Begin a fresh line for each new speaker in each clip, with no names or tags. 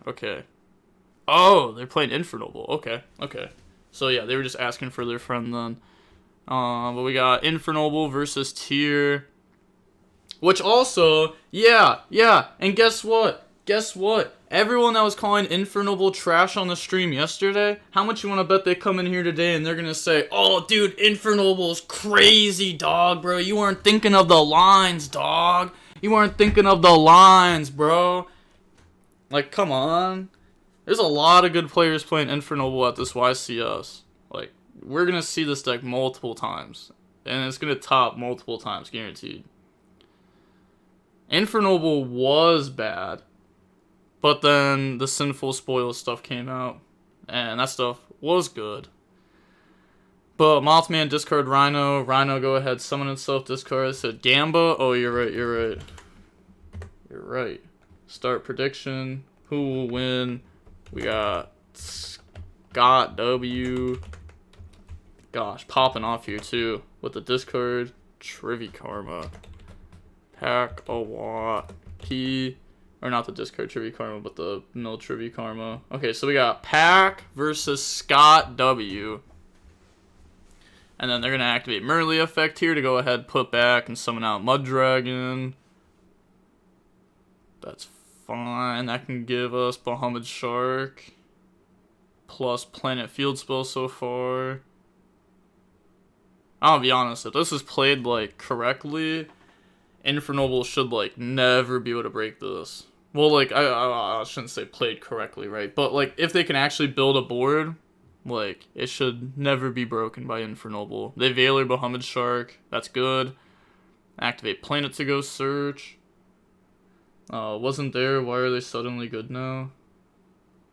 Okay. Oh, they're playing Infernoble. Okay, okay. So yeah, they were just asking for their friend then. But we got Infernoble versus Tier. Which also, yeah. And guess what? Guess what? Everyone that was calling Infernoble trash on the stream yesterday, how much you want to bet they come in here today and they're going to say, oh, dude, Infernoble's crazy, dog, bro. You weren't thinking of the lines, dog. You weren't thinking of the lines, bro. Like, come on. There's a lot of good players playing Infernoble at this YCS. Like, we're going to see this deck multiple times. And it's going to top multiple times, guaranteed. Infernoble was bad. But then the Sinful spoil stuff came out. And that stuff was good. But Mothman discard Rhino. Rhino go ahead, summon itself, discard. It said Gamba. Oh, you're right, you're right. You're right. Start prediction. Who will win? We got Scott W. Gosh, popping off here too. With the discard. Trivy Karma. PAK a lot. P. Or not the discard Trivy Karma, but the mill Trivy Karma. Okay, so we got PAK versus Scott W. And then they're going to activate Merly effect here to go ahead, put back, and summon out Mud Dragon. That's fine. That can give us Bahamut Shark. Plus Planet Field Spell so far. I'll be honest, if this is played, like, correctly, Infernoble should, like, never be able to break this. Well, like, I shouldn't say played correctly, right? But, like, if they can actually build a board, like, it should never be broken by Infernoble. They Veiler Bahamut Shark. That's good. Activate Planet to go search. Wasn't there. Why are they suddenly good now?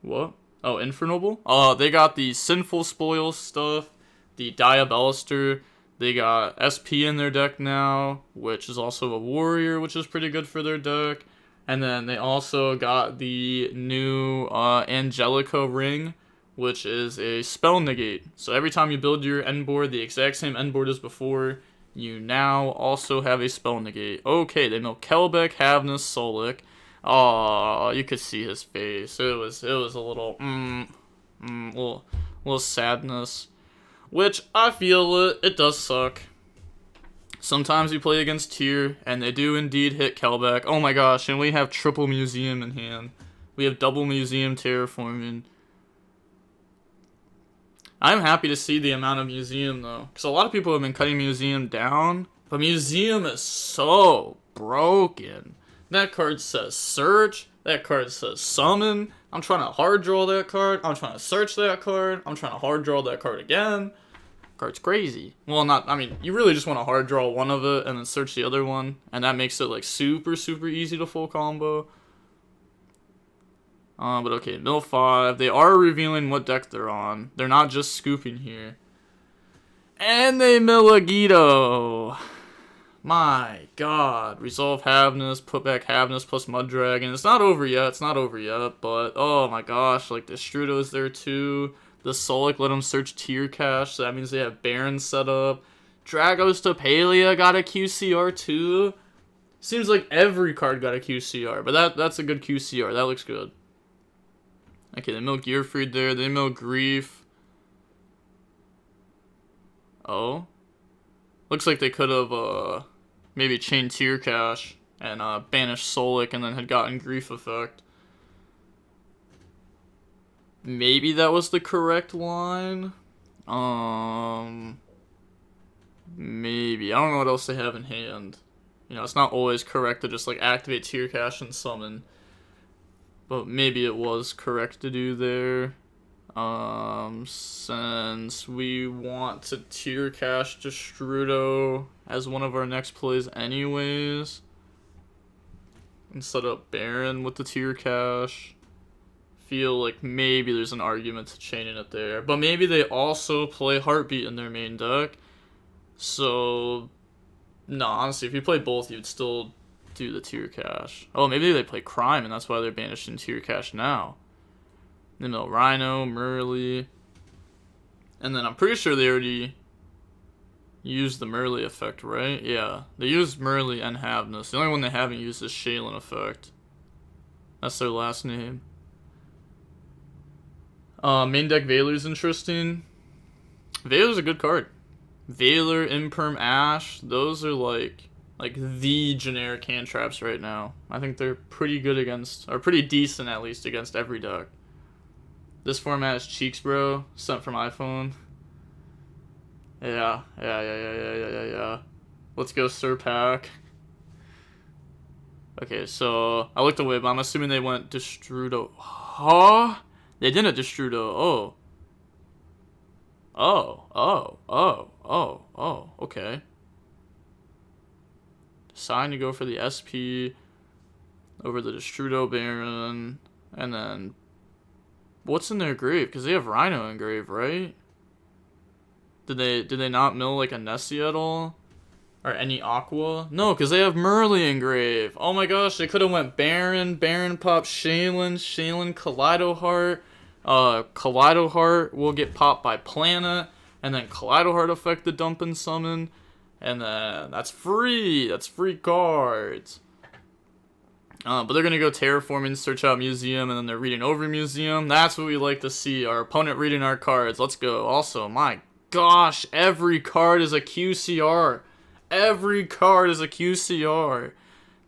What? Oh, Infernoble? They got the Sinful Spoil stuff. The Diabolister. They got SP in their deck now, which is also a Warrior, which is pretty good for their deck. And then they also got the new Angelica Ring, which is a spell negate. So every time you build your end board, the exact same end board as before, you now also have a spell negate. Okay, they know Kelbeck, Havnus, Solik. Oh, you could see his face. It was a little little sadness. Which, I feel it does suck. Sometimes we play against Tier, and they do indeed hit Kelbeck. Oh my gosh, and we have triple Museum in hand. We have double Museum Terraforming. I'm happy to see the amount of Museum, though. Because a lot of people have been cutting Museum down. But Museum is so broken. That card says Search. That card says Summon. I'm trying to hard draw that card. I'm trying to search that card. I'm trying to hard draw that card again. Card's crazy. Well, you really just want to hard draw one of it and then search the other one. And that makes it, like, super, super easy to full combo. But okay, mill 5. They are revealing what deck they're on. They're not just scooping here. And they mill a YuGiOh. My god. Resolve Havnus, put back Havnus plus Mud Dragon. It's not over yet, but oh my gosh, like the Strudo's there too. The Solik let them search tier cache, so that means they have Baron set up. Dragos Topalia got a QCR too. Seems like every card got a QCR, but that's a good QCR. That looks good. Okay, they mill Gearfried there. They mill Grief. Oh. Looks like they could have maybe chained tier cache and banished Solik and then had gotten Grief effect. Maybe that was the correct line. Maybe. I don't know what else they have in hand. You know, it's not always correct to just like activate tier cache and summon. But maybe it was correct to do there. Since we want to tier cache Destrudo as one of our next plays anyways. Instead of Baron with the tier cache. Feel like maybe there's an argument to chaining it there. But maybe they also play Heartbeat in their main deck. So, no, honestly, if you play both, you'd still do the tier cache. Oh, maybe they play Crime, and that's why they're banishing tier cache now. They mill Rhino, Merly. And then I'm pretty sure they already used the Merly effect, right? Yeah, they used Merly and Havnus. The only one they haven't used is Shaylin effect. That's their last name. Main deck Valor's interesting. Valor's a good card. Valor, Imperm, Ash, those are like the generic hand traps right now. I think they're pretty good against, or pretty decent at least, against every deck. This format is cheeks, bro. Sent from iPhone. Yeah. Let's go, Sir PAK. Okay, so I looked away, but I'm assuming they went Destrudo. Huh? They didn't Destrudo. Okay. Deciding to go for the SP over the Destrudo Baron, and then what's in their grave? Because they have Rhino in grave, right? Did they not mill like a Nessie at all? Or any Aqua? No, because they have Merly in grave. Oh my gosh, they could have went Baron pop Shaylin, Kaleido Heart. Kaleido Heart will get popped by Planet, and then Kaleido Heart affect the dump and summon, and then that's free. That's free cards. But they're gonna go terraforming, search out museum, and then they're reading over museum. That's what we like to see. Our opponent reading our cards. Let's go. Also, my gosh, every card is a QCR. Every card is a QCR.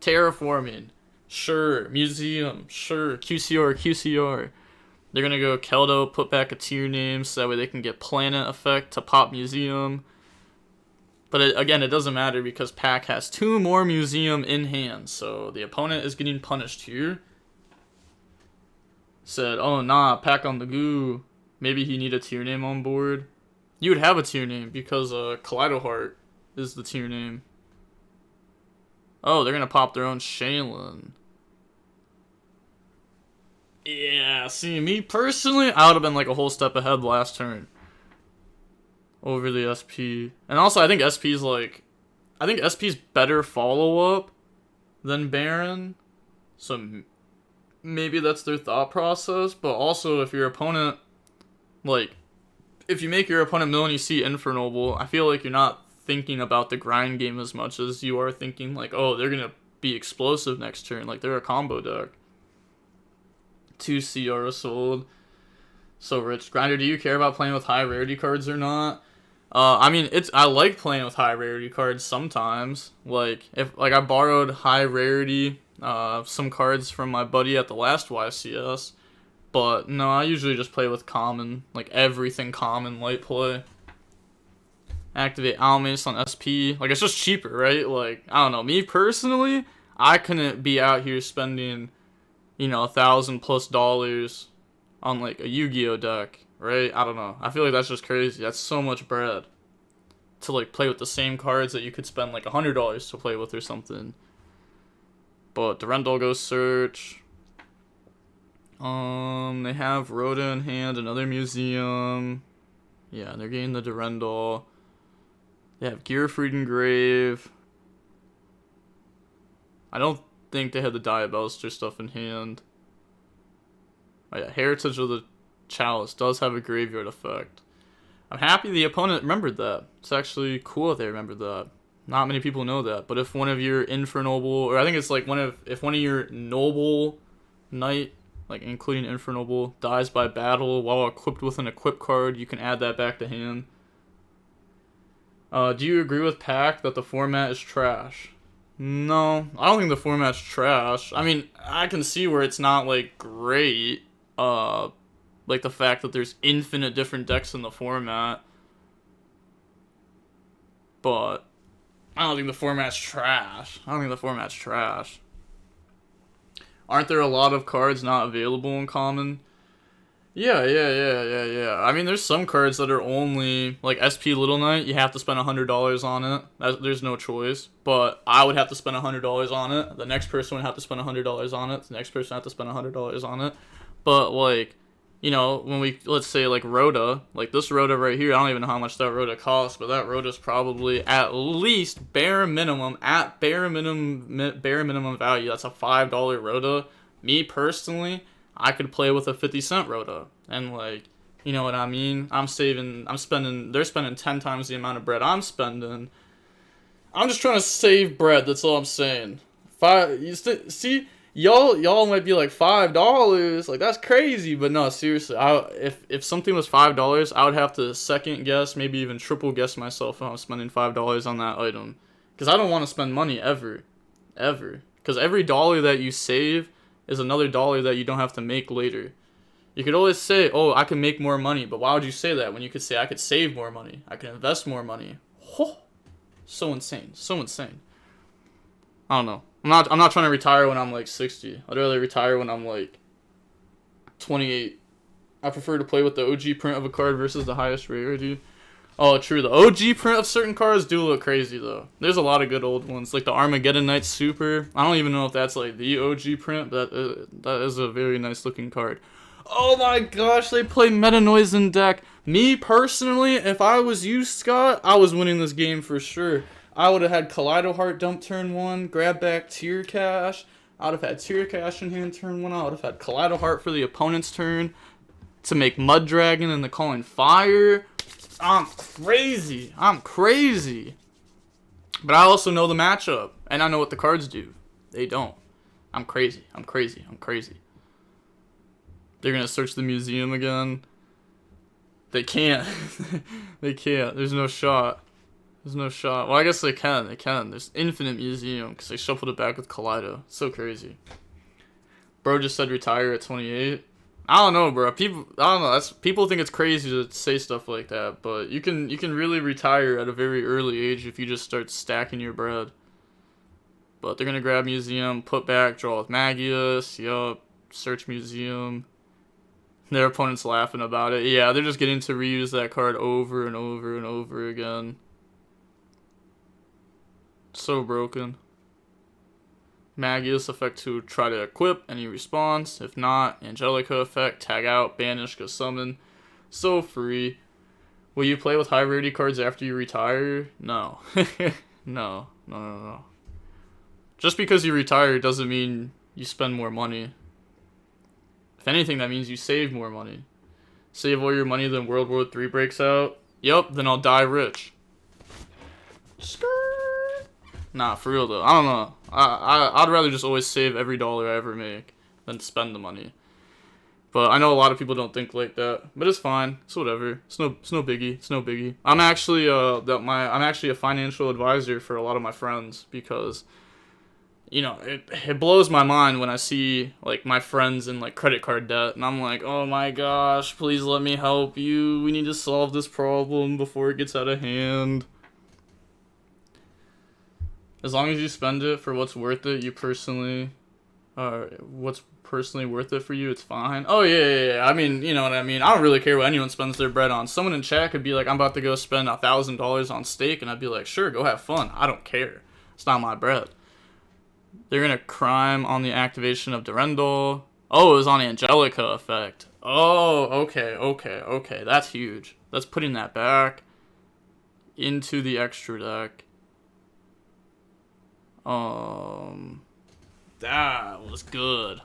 Terraforming, sure. Museum, sure. QCR. They're gonna go Keldo, put back a tier name so that way they can get Planet effect to pop Museum. But again, it doesn't matter because PAK has 2 more Museum in hand, so the opponent is getting punished here. Said, oh nah, PAK on the goo. Maybe he need a tier name on board. You would have a tier name because Kaleido Heart is the tier name. Oh, they're gonna pop their own Shaylin. Yeah, see, me personally, I would have been like a whole step ahead last turn over the SP. And also, I think SP's better follow-up than Baron. So maybe that's their thought process. But also, if your opponent, like, if you make your opponent mill and you see Infernoble, I feel like you're not thinking about the grind game as much as you are thinking like, oh, they're gonna be explosive next turn, like they're a combo deck. 2 CR sold. So Rich, Grinder, do you care about playing with high rarity cards or not? I mean, I like playing with high rarity cards sometimes. Like if I borrowed high rarity some cards from my buddy at the last YCS, but no, I usually just play with common, like everything common light play. Activate Almace on SP. Like, it's just cheaper, right? Like, I don't know. Me personally, I couldn't be out here spending, $1,000+ on, like, a YuGiOh deck, right? I don't know. I feel like that's just crazy. That's so much bread to, like, play with the same cards that you could spend, like, $100 to play with or something. But Durendal goes search. They have Rhoda in hand, another museum. Yeah, they're getting the Durendal. They have Gearfried in grave. I don't think they had the Diabellster stuff in hand. Oh yeah, Heritage of the Chalice does have a graveyard effect. I'm happy the opponent remembered that. It's actually cool that they remembered that. Not many people know that, but if one of your Infernoble, or I think it's like if one of your Noble Knight, like including Infernoble, dies by battle while equipped with an equip card, you can add that back to hand. Do you agree with PAK that the format is trash? No, I don't think the format's trash. I mean, I can see where it's not, like, great. Like the fact that there's infinite different decks in the format. But I don't think the format's trash. Aren't there a lot of cards not available in common? Yeah. I mean, there's some cards that are only, like, SP Little Knight, you have to spend $100 on it. There's no choice. But I would have to spend $100 on it. The next person would have to spend $100 on it. The next person would have to spend $100 on it. But, like, when let's say, like, Rhoda, like, this Rhoda right here, I don't even know how much that Rhoda costs, but that Rhoda's probably at least bare minimum value. That's a $5 Rhoda. Me, personally, I could play with a 50-cent Rhoda, and, like, you know what I mean? they're spending 10 times the amount of bread I'm spending. I'm just trying to save bread, that's all I'm saying. See, y'all might be like $5, like that's crazy, but no, seriously, if something was $5, I would have to second guess, maybe even triple guess myself if I'm spending $5 on that item, because I don't want to spend money ever, because every dollar that you save is another dollar that you don't have to make later. You could always say, oh, I can make more money, but why would you say that when you could say I could save more money, I can invest more money? Oh, so insane, so insane. I don't know. I'm not trying to retire when I'm like 60. I'd rather retire when I'm like 28. I prefer to play with the OG print of a card versus the highest rarity. Oh, true. The OG print of certain cards do look crazy though. There's a lot of good old ones, like the Armageddon Knight Super. I don't even know if that's like the OG print, but that is a very nice looking card. Oh my gosh, they play Meta Noise in deck. Me personally, if I was you, Scott, I was winning this game for sure. I would have had Kaleido Heart dump turn 1, grab back Tear Cash. I would have had Tear Cash in hand turn 1. I would have had Kaleido Heart for the opponent's turn to make Mud Dragon and the Calling Fire. I'm crazy. I'm crazy. But I also know the matchup, and I know what the cards do. They don't. I'm crazy. I'm crazy. I'm crazy. They're going to search the museum again. They can't. They can't. There's no shot. There's no shot. Well, I guess they can. They can. There's infinite museum because they shuffled it back with Kaleido. So crazy. Bro just said retire at 28. I don't know, bro. People, I don't know. People think it's crazy to say stuff like that, but you can really retire at a very early age if you just start stacking your bread. But they're gonna grab museum, put back, draw with Magius. Yup. Search museum. Their opponent's laughing about it. Yeah, they're just getting to reuse that card over and over and over again. So broken. Magius effect to try to equip any response. If not, Angelica effect, tag out, banish, go summon. So free. Will you play with high rarity cards after you retire? No. No. Just because you retire doesn't mean you spend more money. If anything, that means you save more money. Save all your money, then World War III breaks out. Yup, then I'll die rich. Nah, for real though. I don't know. I'd rather just always save every dollar I ever make than spend the money. But I know a lot of people don't think like that. But it's fine. It's whatever. It's no biggie. It's no biggie. I'm actually I'm actually a financial advisor for a lot of my friends because, you know, it blows my mind when I see like my friends in like credit card debt and I'm like, oh my gosh, please let me help you. We need to solve this problem before it gets out of hand. As long as you spend it for what's worth it, what's personally worth it for you, it's fine. Oh, yeah. I mean, you know what I mean? I don't really care what anyone spends their bread on. Someone in chat could be like, I'm about to go spend $1,000 on steak, and I'd be like, sure, go have fun. I don't care. It's not my bread. They're going to crime on the activation of Durendal. Oh, it was on Angelica effect. Oh, okay. That's huge. That's putting that back into the extra deck. That was good.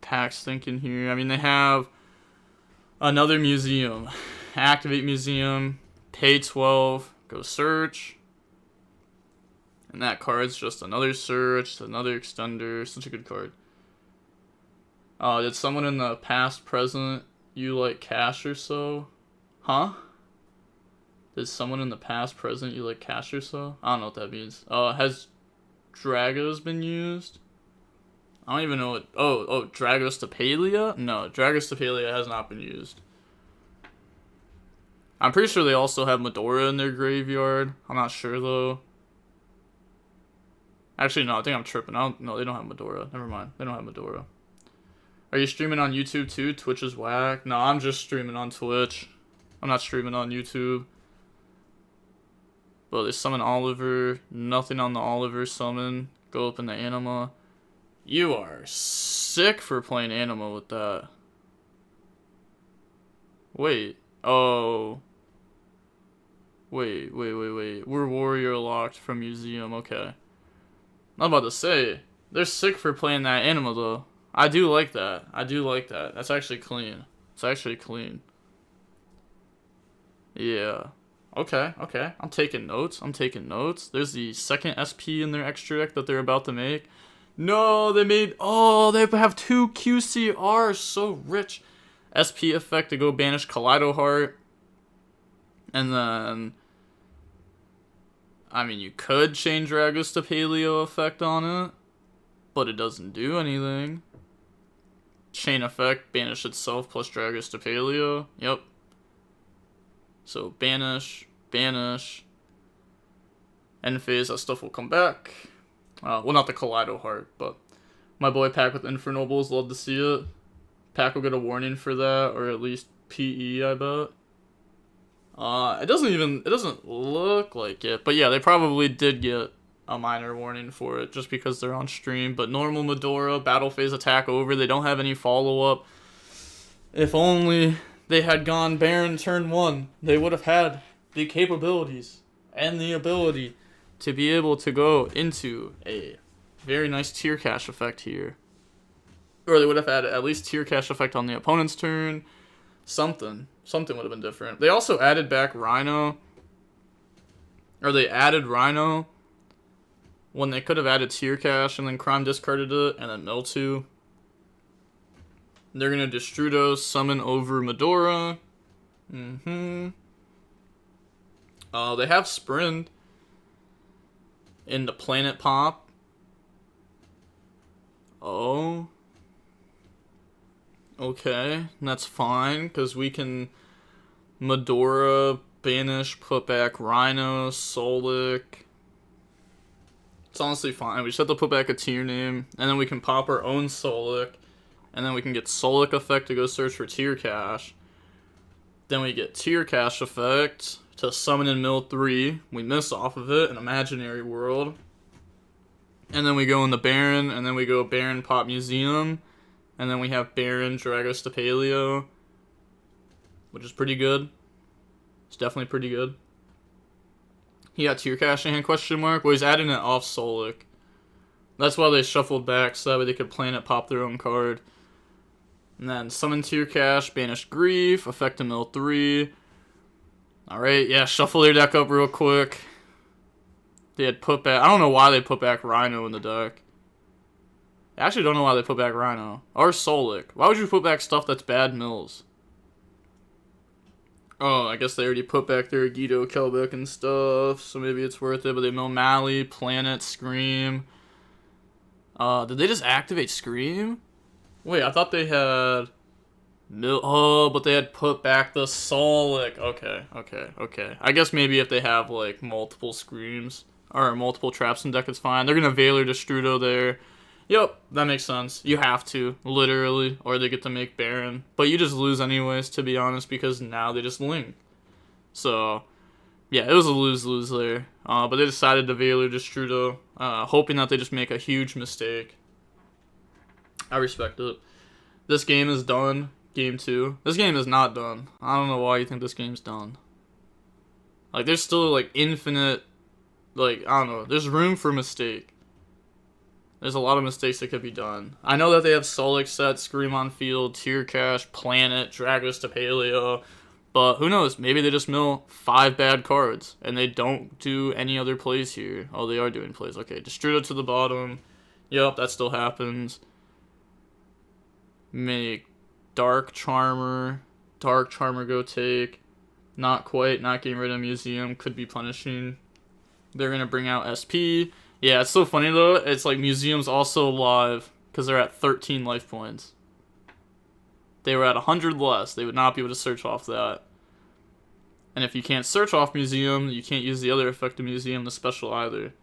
PAK's thinking here. I mean, they have another museum. Activate museum. Pay 12. Go search. And that card's just another search. Another extender. Such a good card. Did someone in the past, present, you like cash or so? Huh? Did someone in the past, present, you like cash or so? I don't know what that means. Has Dragos been used? I don't even know what... Oh, Dragos to Palia? No, Dragos to Palia has not been used. I'm pretty sure they also have Medora in their graveyard. I'm not sure, though. Actually, no, I think I'm tripping. No, they don't have Medora. Never mind. They don't have Medora. Are you streaming on YouTube, too? Twitch is whack. No, I'm just streaming on Twitch. I'm not streaming on YouTube. But they summon Oliver. Nothing on the Oliver summon. Go open the Anima. You are sick for playing Anima with that. Wait. Oh. Wait. We're warrior locked from museum. Okay. I'm about to say. They're sick for playing that Anima though. I do like that. That's actually clean. It's actually clean. Yeah. Okay, okay. I'm taking notes. I'm taking notes. There's the second SP in their extra deck that they're about to make. No, they made... Oh, they have 2 QCRs. So rich. SP effect to go banish Kaleido Heart. And then... I mean, you could change Dragus to Paleo effect on it. But it doesn't do anything. Chain effect, banish itself plus Dragus to Paleo. Yep. So banish, banish. End phase, that stuff will come back. Well, not the Kaleido Heart, but my boy PAK with Infernobles, love to see it. PAK will get a warning for that, or at least PE, I bet. It doesn't look like it, but yeah, they probably did get a minor warning for it just because they're on stream. But normal Medora, battle phase attack over, they don't have any follow-up. If only they had gone Baron turn 1, they would have had the capabilities and the ability to be able to go into a very nice tier cash effect here. Or they would have had at least tier cash effect on the opponent's turn. Something would have been different. They also added back Rhino. Or they added Rhino when they could have added tier cash and then Crime discarded it and then mill 2. They're going to Destrudo, summon over Medora. They have Sprint in the Planet Pop. Oh. Okay, that's fine, because we can Medora, banish, put back Rhino, Solic. It's honestly fine. We just have to put back a tier name, and then we can pop our own Solic, and then we can get Solic effect to go search for tier cash. Then we get tier cash effect to summon in mill 3. We miss off of it in Imaginary World. And then we go in the Baron, and then we go Baron Pop Museum. And then we have Baron Dragos to Paleo, which is pretty good. It's definitely pretty good. He got tier cash in hand, question mark? Well, he's adding it off Solic. That's why they shuffled back, so that way they could Planet Pop their own card. And then summon tier cash, banish Grief, effect to mill 3. Alright, yeah, shuffle their deck up real quick. They had put back... I don't know why they put back Rhino in the deck. I actually don't know why they put back Rhino. Or Solic. Why would you put back stuff that's bad mills? Oh, I guess they already put back their YuGiOh, Kelbeck, and stuff, so maybe it's worth it. But they mill Mally, Planet, Scream. Did they just activate Scream? Wait, I thought they had... Oh, but they had put back the Solic. Okay. I guess maybe if they have, like, multiple Screams, or multiple traps in deck, it's fine. They're gonna Veiler Destrudo there. Yep, that makes sense. You have to, literally, or they get to make Baron. But you just lose anyways, to be honest, because now they just link. So, yeah, it was a lose-lose there. But they decided to Veiler Destrudo, hoping that they just make a huge mistake. I respect it. This game is done. Game 2. This game is not done. I don't know why you think this game's done. Like, there's still, like, infinite, like, I don't know. There's room for mistake. There's a lot of mistakes that could be done. I know that they have Solic set, Scream on field, Tier Cash, Planet, Dragos to Paleo, but who knows? Maybe they just mill 5 bad cards, and they don't do any other plays here. Oh, they are doing plays. Okay, Destrudo to the bottom. Yep, that still happens. Make Dark Charmer go take. Not quite, not getting rid of Museum, could be punishing. They're going to bring out SP. Yeah, it's so funny though. It's like Museum's also alive because they're at 13 life points. They were at 100 less. They would not be able to search off that. And if you can't search off Museum, you can't use the other effect of Museum, the special either.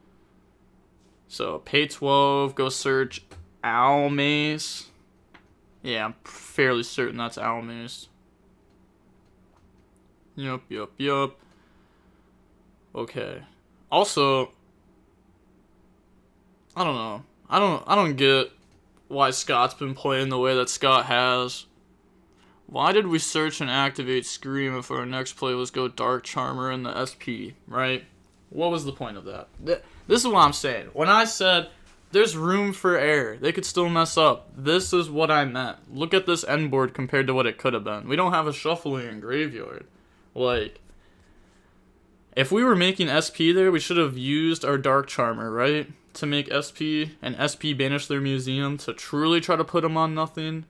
So pay 12, go search Owlmace. Yeah, I'm fairly certain that's Owlmace. Yup. Okay. Also, I don't know. I don't get why Scott's been playing the way that Scott has. Why did we search and activate Scream if our next play was go Dark Charmer in the SP, right? What was the point of that? This is what I'm saying. When I said there's room for error, they could still mess up. This is what I meant. Look at this end board compared to what it could have been. We don't have a shuffling in graveyard. Like, If we were making SP there, we should have used our Dark Charmer, right? To make SP, and SP banish their museum to truly try to put them on nothing.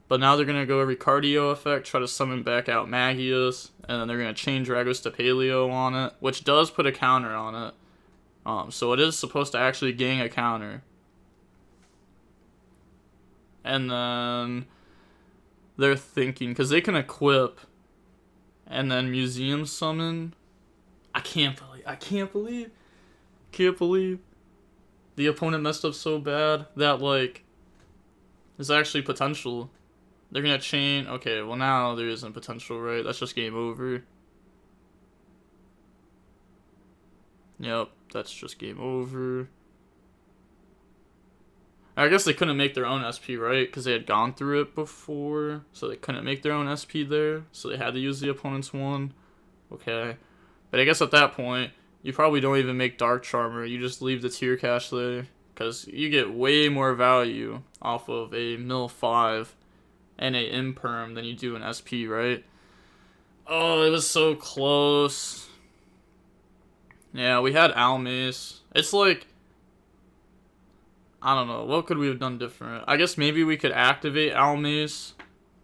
But now they're going to go Ricardio effect, try to summon back out Magius, and then they're going to chain Dragos to Paleo on it, which does put a counter on it. So it is supposed to actually gang a counter. And then they're thinking, because they can equip and then museum summon. I can't believe the opponent messed up so bad that, like, there's actually potential. They're gonna chain. Okay, well now there isn't potential, right? That's just game over. Yep, that's just game over. I guess they couldn't make their own SP, right? Because they had gone through it before. So they couldn't make their own SP there. So they had to use the opponent's one. Okay. But I guess at that point, you probably don't even make Dark Charmer. You just leave the tier cache there. Because you get way more value off of a Mill 5 and a Imperm than you do an SP, right? Oh, it was so close. Yeah, we had Almace. It's like, I don't know, what could we have done different? I guess maybe we could activate Almace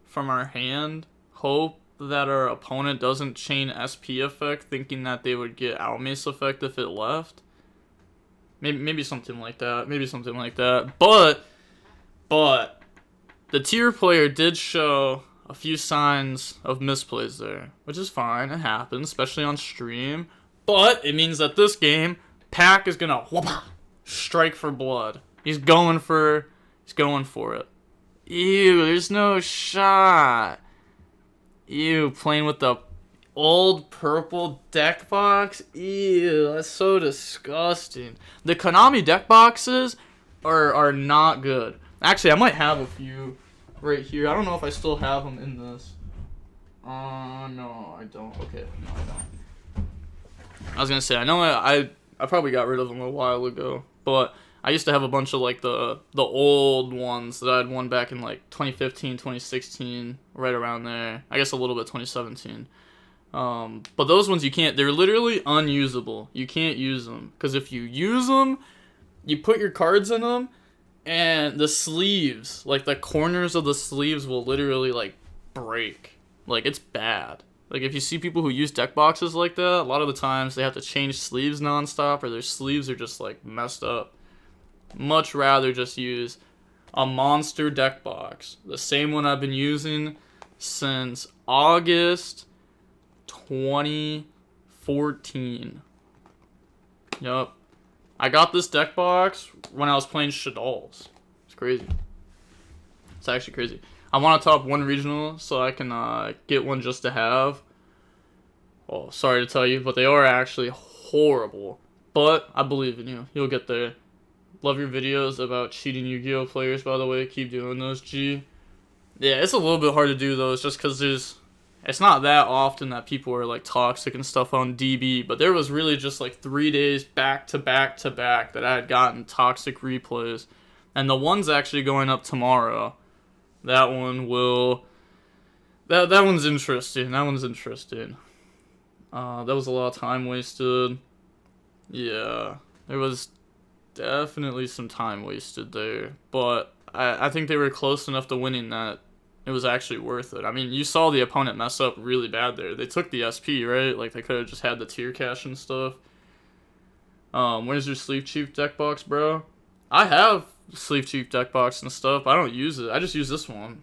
from our hand, hope that our opponent doesn't chain SP effect, thinking that they would get Almace effect if it left. Maybe something like that. But the tier player did show a few signs of misplays there, which is fine. It happens, especially on stream. But it means that this game, PAK is gonna strike for blood. He's going for it. Ew, there's no shot. Ew, playing with the old purple deck box. Ew, that's so disgusting. The Konami deck boxes are not good. Actually, I might have a few right here. I don't know if I still have them in this. No, I don't. Okay, no, I don't. I was gonna say, I know I probably got rid of them a while ago, but I used to have a bunch of like the old ones that I'd won back in like 2015, 2016, right around there. I guess a little bit 2017. But those ones you can't. They're literally unusable. You can't use them because if you use them, you put your cards in them, and the sleeves, like the corners of the sleeves, will literally like break. Like it's bad. Like if you see people who use deck boxes like that, a lot of the times they have to change sleeves nonstop, or their sleeves are just like messed up. Much rather just use a monster deck box. The same one I've been using since August 2014. Yup. I got this deck box when I was playing Shaddolls. It's crazy. It's actually crazy. I want to top one regional so I can get one just to have. Oh, sorry to tell you, but they are actually horrible. But I believe in you. You'll get there. Love your videos about cheating Yu-Gi-Oh players, by the way. Keep doing those, G. Yeah, it's a little bit hard to do those just because it's not that often that people are like toxic and stuff on DB, but there was really just like 3 days back to back to back that I had gotten toxic replays. And the one's actually going up tomorrow. That one will... That one's interesting. That was a lot of time wasted. Yeah, there was definitely some time wasted there, but I think they were close enough to winning that it was actually worth it. I mean, you saw the opponent mess up really bad there. They took the SP, right? Like, they could have just had the tier cache and stuff. Where's your Sleeve Chief deck box, bro? I have Sleeve Chief deck box and stuff, but I don't use it. I just use this one.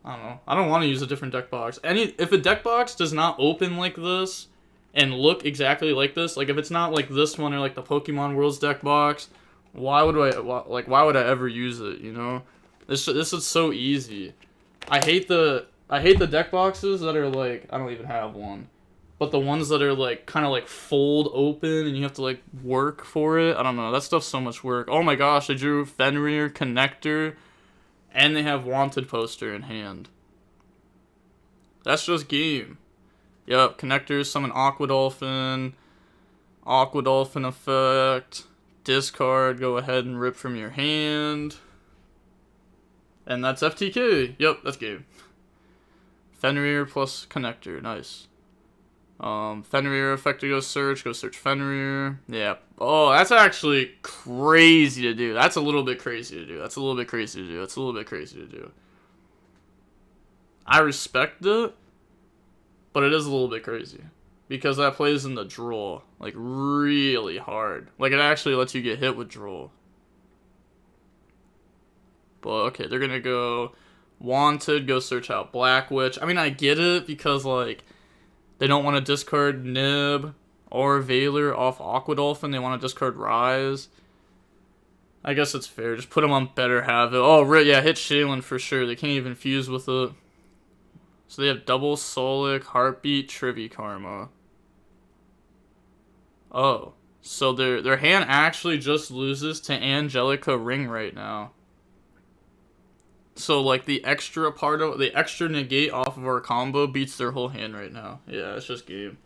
I don't know. I don't want to use a different deck box. If a deck box does not open like this and look exactly like this, like if it's not like this one or like the Pokemon Worlds deck box, why would I ever use it, you know? This is so easy. I hate the deck boxes that are like, I don't even have one, but the ones that are like kind of like fold open and you have to like work for it. I don't know. That stuff's so much work. Oh my gosh, I drew Fenrir, Connector, and they have Wanted poster in hand. That's just game. Yep, Connector, summon Aqua Dolphin effect, discard, go ahead and rip from your hand. And that's FTK. Yep, that's game. Fenrir plus Connector, nice. Fenrir effect to go search Fenrir. Yeah. Oh, that's actually crazy to do. That's a little bit crazy to do. That's a little bit crazy to do. That's a little bit crazy to do. I respect it, but it is a little bit crazy. Because that plays in the draw, like, really hard. Like, it actually lets you get hit with draw. But, okay, they're gonna go Wanted, go search out Black Witch. I mean, I get it, because, like, they don't want to discard Nib or Veiler off Aqua Dolphin. They want to discard Rise. I guess it's fair. Just put them on Better Have It. Oh, yeah, hit Shaylin for sure. They can't even fuse with it. So they have double Solic, Heartbeat, Trivy Karma. Oh. So their hand actually just loses to Angelica Ring right now. So, like, the extra negate off of our combo beats their whole hand right now. Yeah, it's just game.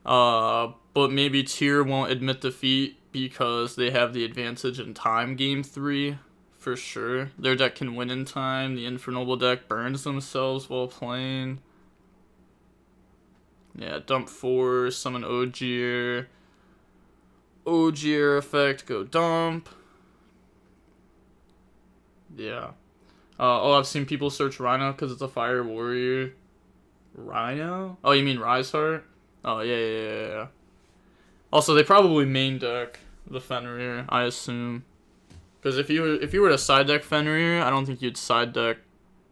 But maybe Tier won't admit defeat because they have the advantage in time game 3. For sure. Their deck can win in time. The Infernoble deck burns themselves while playing. Yeah, dump 4, summon Ogier. Ogier effect, go dump. Yeah. Oh, I've seen people search Rhino because it's a fire warrior. Rhino? Oh, you mean Rise Heart? Oh, yeah. Also, they probably main deck the Fenrir, I assume. Because if you were to side deck Fenrir, I don't think you'd side deck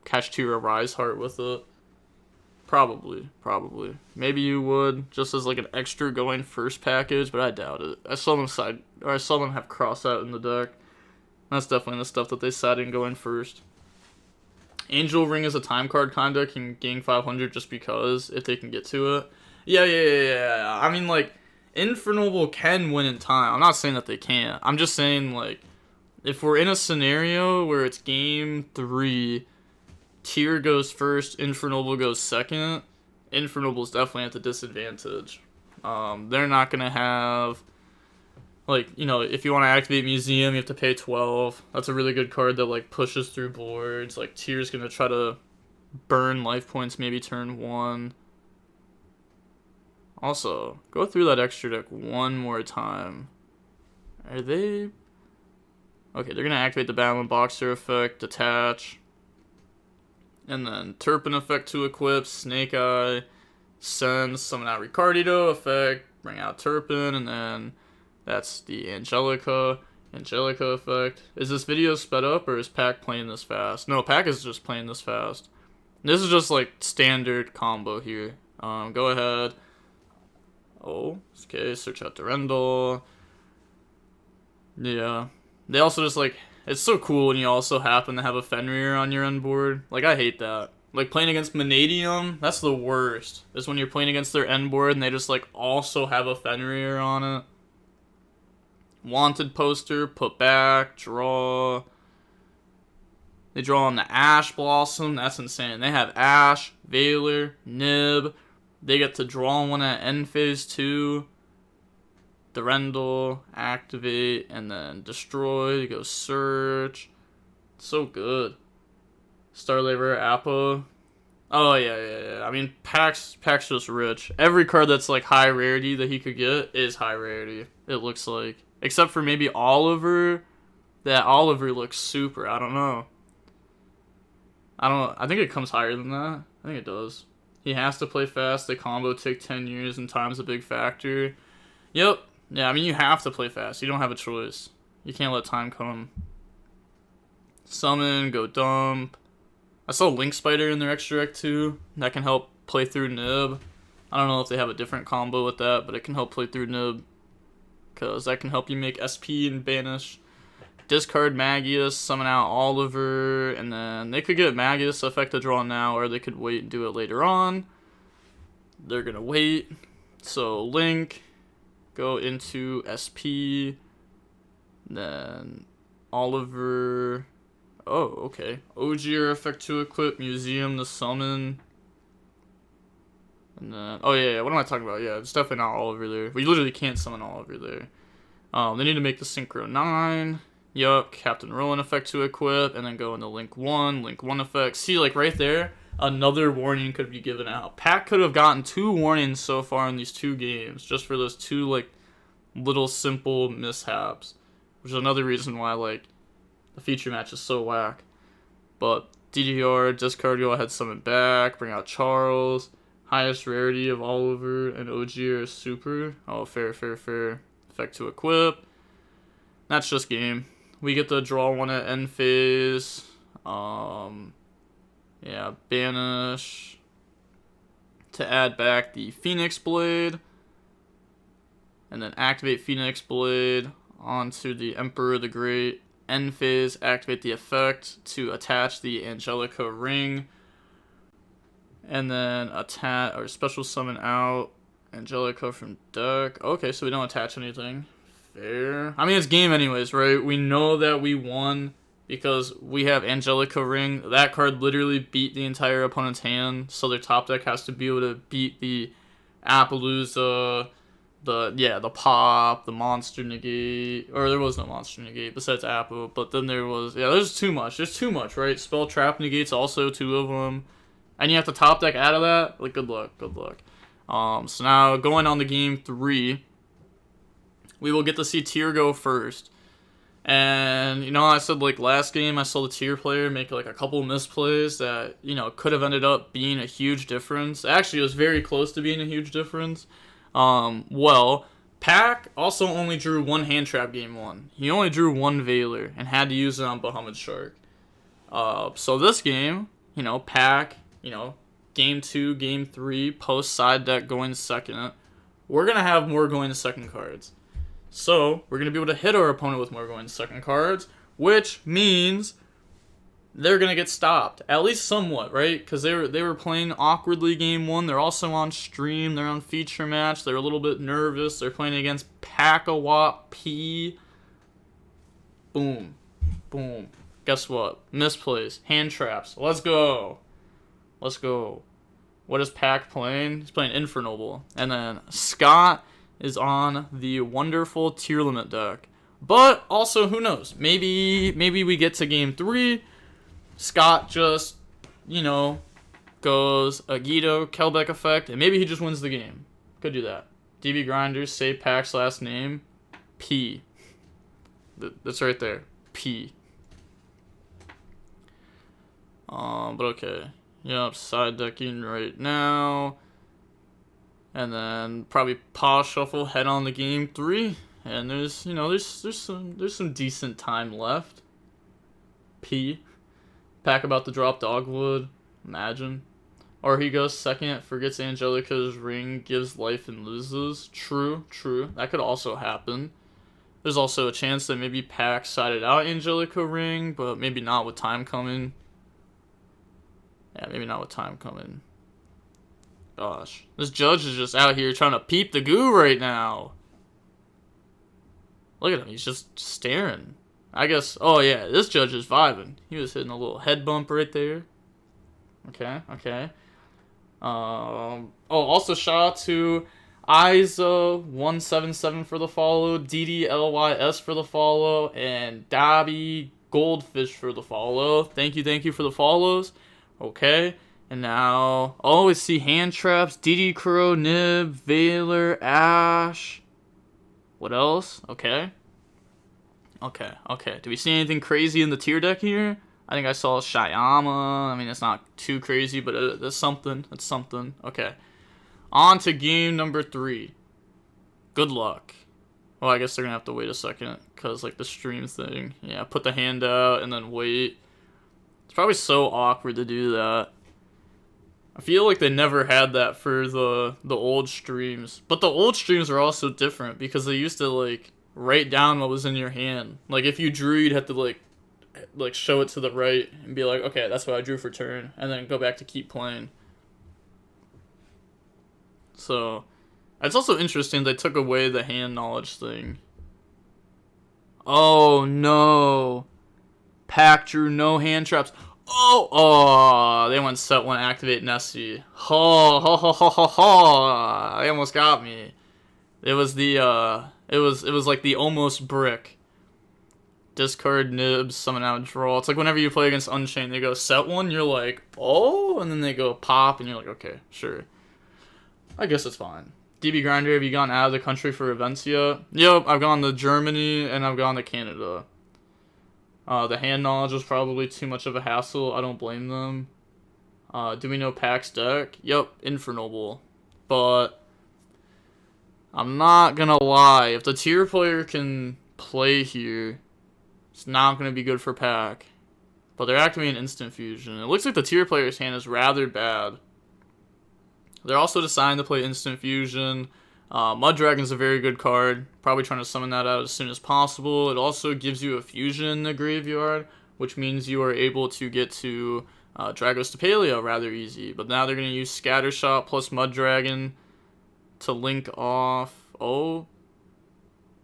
Kashtira Rise Heart with it. Probably. Maybe you would, just as like an extra going first package, but I doubt it. I saw them have cross out in the deck. That's definitely the stuff that they side in going first. Angel Ring is a time card kinda, can gain 500 just because, if they can get to it. Yeah. I mean, like, Infernoble can win in time. I'm not saying that they can't. I'm just saying, like, if we're in a scenario where it's game 3, Tier goes first, Infernoble goes second, Infernoble's definitely at the disadvantage. They're not going to have, like, you know, if you want to activate Museum, you have to pay 12. That's a really good card that, like, pushes through boards. Like, Tier's going to try to burn life points maybe turn 1. Also, go through that extra deck one more time. Are they... Okay, they're going to activate the Battle Boxer effect, detach. And then Turpin effect to equip, Snake Eye, send, summon out Ricardito effect, bring out Turpin, and then that's the Angelica effect. Is this video sped up, or is PAK playing this fast? No, PAK is just playing this fast. This is just like standard combo here. Go ahead. Oh, okay, search out Durendal. Yeah. They also just, like, it's so cool when you also happen to have a Fenrir on your end board. Like, I hate that. Like, playing against Vanadium, that's the worst. Is when you're playing against their end board and they just, like, also have a Fenrir on it. Wanted poster, put back, draw. They draw on the Ash Blossom, that's insane. They have Ash, Veiler, Nib. They get to draw one at end phase 2. Durendal, activate, and then destroy, go search. So good. Starlaver, Appa. Oh, yeah. I mean, PAK's just rich. Every card that's, like, high rarity that he could get is high rarity, it looks like. Except for maybe Oliver. That Oliver looks super, I don't know. I think it comes higher than that. I think it does. He has to play fast. The combo take 10 years, and time's a big factor. Yep. Yeah, I mean, you have to play fast. You don't have a choice. You can't let time come. Summon, go dump. I saw Link Spider in their extra deck too. That can help play through Nib. I don't know if they have a different combo with that, but it can help play through Nib. Because that can help you make SP and banish. Discard Magius, summon out Oliver, and then they could get Magius effect to draw now, or they could wait and do it later on. They're going to wait. So Link... Go into SP, then Oliver. Oh, okay. Ogier effect to equip, Museum to summon. And then, oh yeah, what am I talking about? Yeah, it's definitely not Oliver there. We literally can't summon Oliver there. They need to make the Synchro 9. Yup, Captain Rowan effect to equip, and then go into Link 1 effect. See, like right there, another warning could be given out. PAK could have gotten 2 warnings so far in these 2 games, just for those 2, like, little simple mishaps. Which is another reason why, like, the feature match is so whack. But DDR, discard your head summon back, bring out Charles, highest rarity of Oliver, and OG are super. Oh, fair. Effect to equip. That's just game. We get to draw 1 at end phase. Yeah, banish. To add back the Phoenix Blade. And then activate Phoenix Blade onto the Emperor the Great. End phase, activate the effect to attach the Angelica Ring. And then attach or special summon out Angelica from deck. Okay, so we don't attach anything. Fair. I mean, it's game anyways, right? We know that we won because we have Angelica Ring. That card literally beat the entire opponent's hand, so their top deck has to be able to beat the Appaloosa, the pop, the monster negate, or there was no monster negate besides Apple, but then there was, there's too much, right? Spell trap negates also 2 of them, and you have to top deck out of that, like, good luck. So now, going on to game 3, we will get to see Tier go first, and, I said, like, last game, I saw the Tier player make, like, a couple misplays that, could have ended up being a huge difference. Actually, it was very close to being a huge difference. Well, PAK also only drew 1 hand trap game 1. He only drew 1 Veiler and had to use it on Bahamut Shark. So this game, PAK, game 2, game 3, post side deck going second. We're going to have more going to second cards. So, we're going to be able to hit our opponent with more going to second cards, which means they're going to get stopped, at least somewhat, right? Because they were playing awkwardly game 1. They're also on stream. They're on feature match. They're a little bit nervous. They're playing against Pakawat P. Boom. Guess what? Misplays. Hand traps. Let's go. What is PAK playing? He's playing Infernoble. And then Scott is on the wonderful Tearlament deck. But also, who knows? Maybe we get to game 3. Scott just, goes a YuGiOh, Kelbeck effect, and maybe he just wins the game. Could do that. DB Grinders, say PAK's last name, P. That's right there, P. But okay. Yep, side decking right now. And then probably pause shuffle, head on to game 3. And there's some decent time left. P. PAK about to drop Dogwood. Imagine. Or he goes second, forgets Angelica's ring, gives life and loses. True. That could also happen. There's also a chance that maybe PAK sided out Angelica ring, but maybe not with time coming. Yeah, maybe not with time coming. Gosh. This judge is just out here trying to peep the goo right now. Look at him. He's just staring. I guess, oh yeah, this judge is vibing. He was hitting a little head bump right there. Okay. Also shout out to Isa177 for the follow, DDLYS for the follow, and Dobby Goldfish for the follow. Thank you for the follows. Okay, and now, we see hand traps, DD Crow, Nib, Veiler, Ash. What else? Okay. Do we see anything crazy in the tier deck here? I think I saw Shyama. I mean, it's not too crazy, but it's something. It's something. Okay. On to game number 3. Good luck. Well, I guess they're going to have to wait a second because, like, the stream thing. Yeah, put the hand out and then wait. It's probably so awkward to do that. I feel like they never had that for the old streams. But the old streams are also different because they used to, like, write down what was in your hand. Like, if you drew, you'd have to, like show it to the right and be like, okay, that's what I drew for turn, and then go back to keep playing. So, it's also interesting they took away the hand knowledge thing. Oh, no. PAK drew no hand traps. Oh, they went set 1, activate Nessie. They almost got me. It was the, it was like the almost brick. discard nibs, summon out, draw. It's like whenever you play against Unchained, they go set one, you're like, oh, and then they go pop, and you're like, okay, sure. I guess it's fine. DB Grinder, have you gone out of the country for events yet? Yep, I've gone to Germany, and I've gone to Canada. The hand knowledge was probably too much of a hassle. I don't blame them. Do we know PAK's deck? Yep, Infernoble. But I'm not gonna lie. If the tier player can play here, it's not gonna be good for PAK. But they're activating Instant Fusion. It looks like the tier player's hand is rather bad. They're also designed to play Instant Fusion. Mud Dragon's a very good card. Probably trying to summon that out as soon as possible. It also gives you a fusion in the graveyard, which means you are able to get to Dragos to Paleo rather easy. But now they're going to use Scattershot plus Mud Dragon to link off. Oh.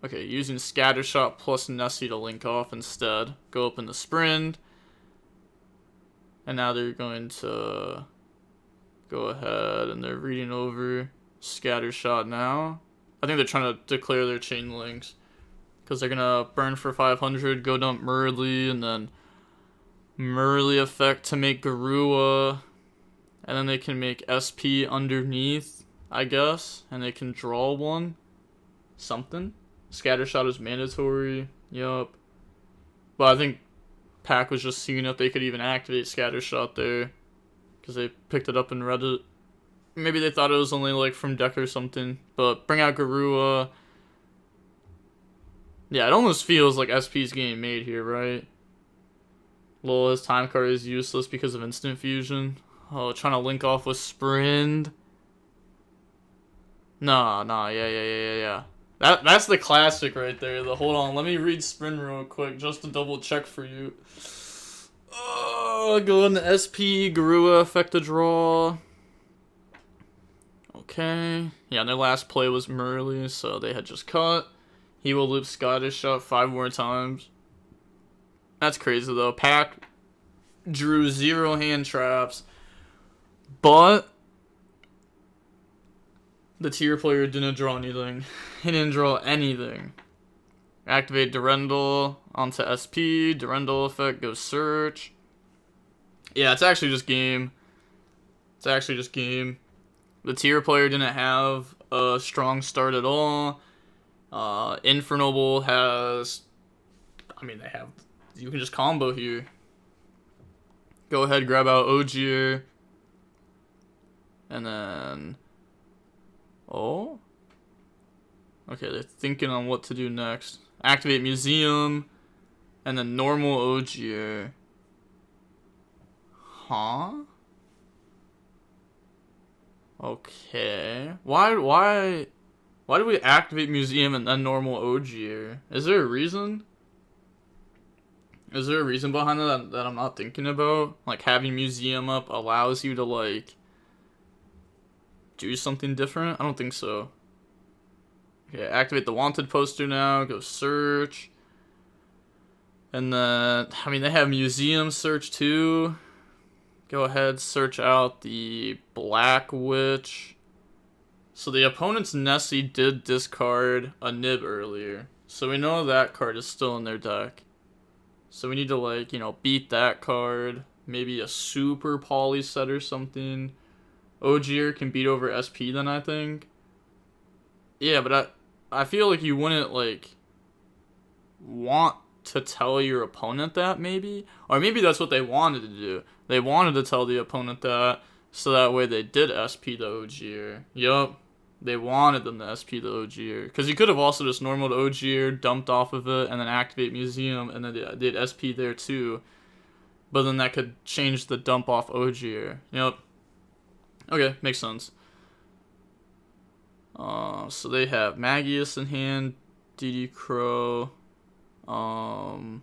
Okay, using Scattershot plus Nessie to link off instead. Go up in the Sprint. And now they're going to go ahead and they're reading over Scattershot now. I think they're trying to declare their chain links. Because they're going to burn for 500, go dump Murley, and then Murley effect to make Garua. And then they can make SP underneath, I guess. And they can draw one. Something. Scattershot is mandatory. Yup. But I think PAK was just seeing if they could even activate Scattershot there. Because they picked it up in Reddit. Maybe they thought it was only like from deck or something. But bring out Garua. Yeah, it almost feels like SP's getting made here, right? Lol, his time card is useless because of Instant Fusion. Oh, trying to link off with Sprint. Nah, yeah. That's the classic right there. Hold on, let me read Sprint real quick just to double check for you. Go into SP, Garua, effect to draw. Okay. Yeah, and their last play was Murley, so they had just cut. He will loop Scattershot 5 more times. That's crazy though. PAK drew 0 hand traps, but the tier player didn't draw anything. He didn't draw anything. Activate Durendal onto SP. Durendal effect goes search. Yeah, it's actually just game. The tier player didn't have a strong start at all. Infernoble has... I mean, they have... You can just combo here. Go ahead, grab out Ogier. And then... Oh? Okay, they're thinking on what to do next. Activate Museum. And then normal Ogier. Huh? Okay. Why do we activate Museum and then normal Ogier? Is there a reason? Is there a reason behind that I'm not thinking about? Like, having Museum up allows you to, like, do something different? I don't think so. Okay, activate the wanted poster now. Go search. And then, I mean, they have Museum search too. Go ahead, search out the Black Witch. So the opponent's Nessie did discard a Nib earlier. So we know that card is still in their deck. So we need to, like, you know, beat that card. Maybe a super poly set or something. Ogier can beat over SP then, I think. Yeah, but I feel like you wouldn't, like, want to tell your opponent that, maybe? Or maybe that's what they wanted to do. They wanted to tell the opponent that, so that way they did SP the Ogier. Yup. They wanted them to SP the Ogier. Because you could have also just normaled Ogier, dumped off of it, and then activate Museum, and then they did SP there too. But then that could change the dump off Ogier. Yep. Okay, makes sense. So they have Magius in hand, DD Crow, and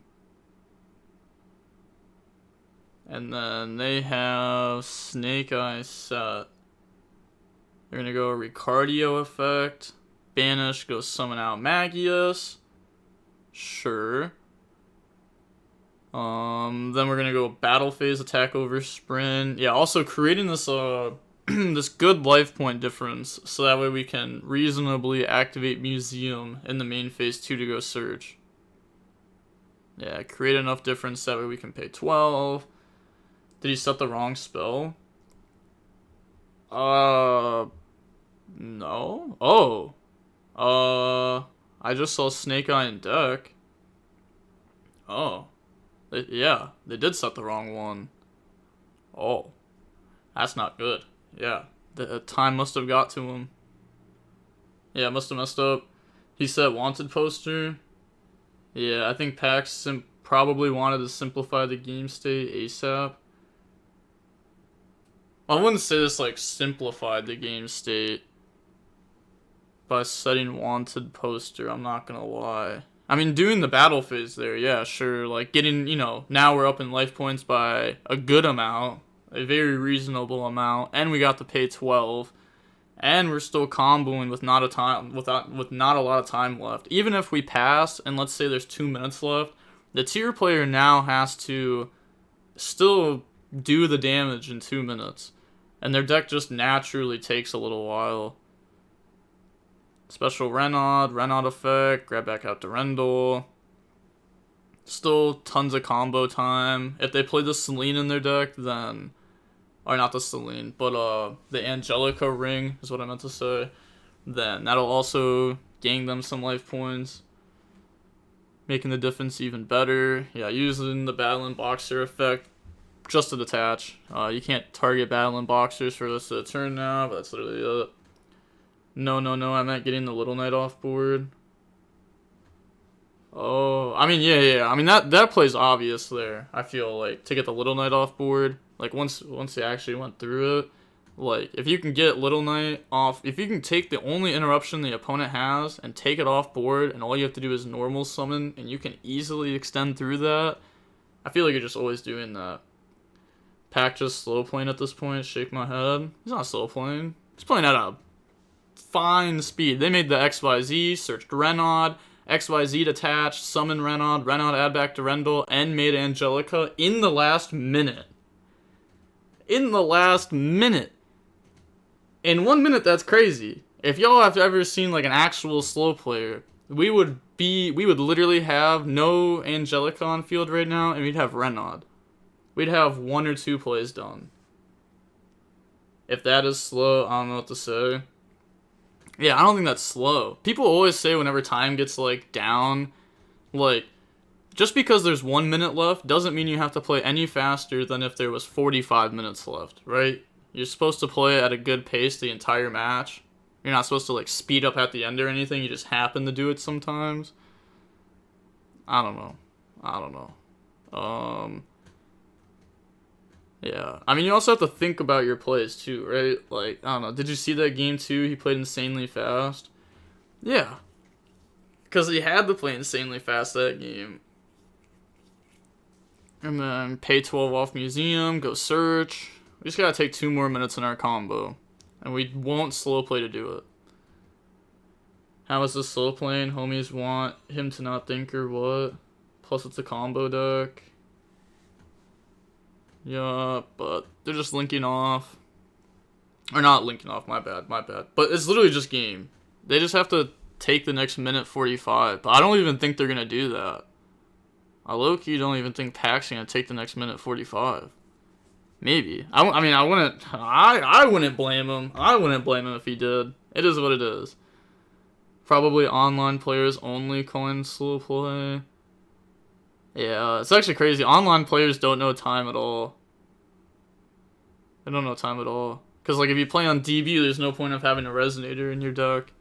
then they have Snake Eye set. They're gonna go Ricardio effect, banish, go summon out Magius. Sure. Then we're gonna go battle phase, attack over sprint. Yeah, also creating this this good life point difference, so that way we can reasonably activate Museum in the main phase 2 to go search. Yeah, create enough difference that way we can pay 12. Did he set the wrong spell? No. Oh. I just saw Snake Eye in deck. Oh. Yeah, they did set the wrong one. Oh. That's not good. Yeah. The time must have got to him. Yeah, must have messed up. He said wanted poster. Yeah, I think PAK probably wanted to simplify the game state ASAP. I wouldn't say this like simplified the game state by setting wanted poster, I'm not gonna lie. I mean, doing the battle phase there, yeah, sure. Like getting, now we're up in life points by a good amount, a very reasonable amount, and we got to pay 12. And we're still comboing with not a lot of time left. Even if we pass, and let's say there's 2 minutes left, the tier player now has to still do the damage in 2 minutes. And their deck just naturally takes a little while. Special Renaud effect, grab back out to Rendell. Still tons of combo time. If they play the Selene in their deck, then... Or not the Selene, but the Angelica ring is what I meant to say. Then that'll also gain them some life points, making the difference even better. Yeah, using the Battling Boxer effect just to detach. You can't target Battling Boxers for the rest of the turn now, but that's literally it. No, I meant getting the Little Knight off board. Oh, I mean, yeah. I mean, that plays obvious there. I feel like to get the Little Knight off board. Like, once they actually went through it, like, if you can get Little Knight off, if you can take the only interruption the opponent has and take it off board, and all you have to do is normal summon, and you can easily extend through that, I feel like you're just always doing that. PAK just slow playing at this point, shake my head. He's not slow playing. He's playing at a fine speed. They made the XYZ, searched Renaud, XYZ detached, summon Renaud add back to Rendell, and made Angelica in the last minute. In the last minute. In 1 minute, that's crazy. If y'all have ever seen like an actual slow player, we would literally have no Angelica on field right now, and we'd have Renaud. We'd have 1 or 2 plays done. If that is slow, I don't know what to say. Yeah, I don't think that's slow. People always say whenever time gets like down, like, just because there's 1 minute left doesn't mean you have to play any faster than if there was 45 minutes left, right? You're supposed to play at a good pace the entire match. You're not supposed to like speed up at the end or anything. You just happen to do it sometimes. I don't know. Yeah. I mean, you also have to think about your plays too, right? Like, I don't know. Did you see that game too? He played insanely fast. Yeah. Because he had to play insanely fast that game. And then pay 12 off Museum, go search. We just gotta take 2 more minutes in our combo. And we won't slow play to do it. How is this slow playing? Homies want him to not think or what? Plus it's a combo deck. Yeah, but they're just linking off. Or not linking off, my bad. But it's literally just game. They just have to take the next minute 45. But I don't even think they're gonna do that. I low-key don't even think PAK's gonna take the next minute 45. Maybe. I wouldn't blame him. I wouldn't blame him if he did. It is what it is. Probably online players only calling slow play. Yeah, it's actually crazy. Online players don't know time at all. They don't know time at all. Because, like, if you play on DB, there's no point of having a Resonator in your deck.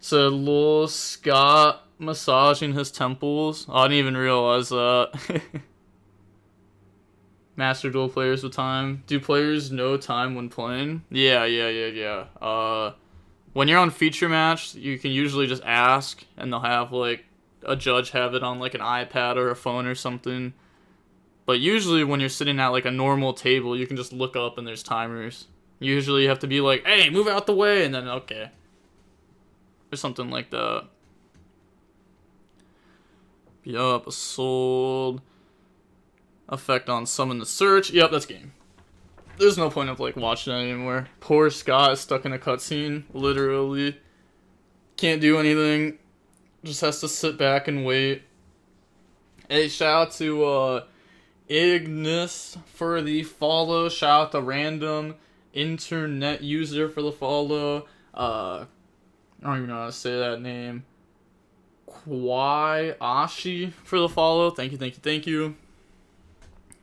So, lol, Scott massaging his temples. Oh, I didn't even realize that. Master Duel players with time. Do players know time when playing? Yeah. When you're on feature match, you can usually just ask, and they'll have, like, a judge have it on, like, an iPad or a phone or something. But usually when you're sitting at, like, a normal table, you can just look up and there's timers. Usually you have to be like, hey, move out the way, and then, okay. Or something like that. Yup, sold. Effect on summon the search. Yep, that's game. There's no point of, like, watching it anymore. Poor Scott is stuck in a cutscene, literally. Can't do anything. Just has to sit back and wait. Hey, shout out to Ignis for the follow. Shout out to Random Internet User for the follow. I don't even know how to say that name. Kwai Ashi for the follow. Thank you, thank you, thank you.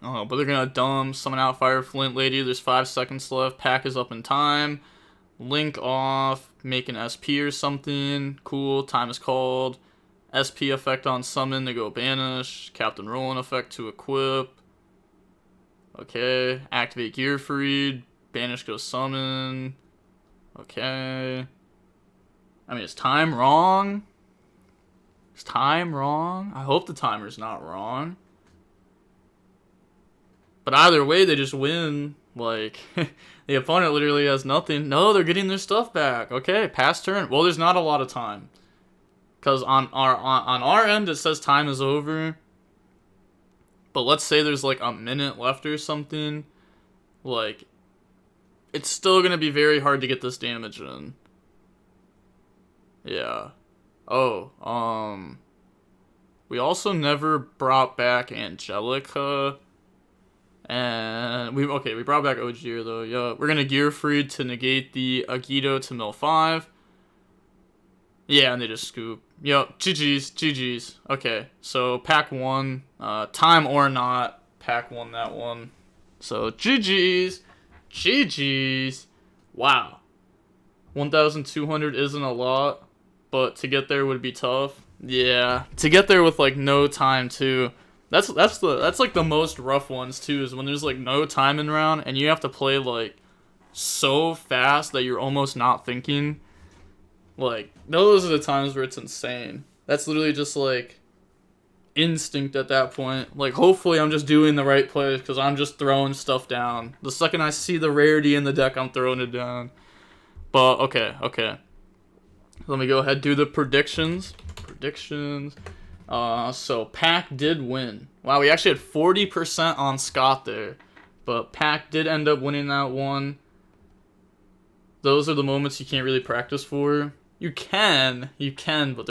Oh, but they're gonna dumb summon out Fire Flint Lady. There's 5 seconds left. PAK is up in time. Link off. Make an SP or something. Cool. Time is called. SP effect on summon to go banish. Captain Roland effect to equip. Okay. Activate Gear Freed. Banish goes summon. Okay. I mean, is time wrong? Is time wrong? I hope the timer's not wrong. But either way, they just win. Like, the opponent literally has nothing. No, they're getting their stuff back. Okay, pass turn. Well, there's not a lot of time. Because on our end, it says time is over. But let's say there's like a minute left or something. Like, it's still going to be very hard to get this damage in. Yeah. Oh, we also never brought back Angelica. And we brought back Ogier though. Yeah, we're gonna Gear Freed to negate the YuGiOh to mill 5. Yeah, and they just scoop. Yep, GG's. Okay, so PAK won. Time or not, PAK won that one. So GG's. Wow. 1,200 isn't a lot, but to get there would be tough. Yeah, to get there with like no time too. That's like the most rough ones too, is when there's like no time in round and you have to play like so fast that you're almost not thinking. Like, those are the times where it's insane. That's literally just like instinct at that point. Like, hopefully I'm just doing the right plays because I'm just throwing stuff down. The second I see the rarity in the deck, I'm throwing it down. But okay. Let me go ahead and do the predictions. So PAK did win. Wow, we actually had 40% on Scott there. But PAK did end up winning that one. Those are the moments you can't really practice for. You can, but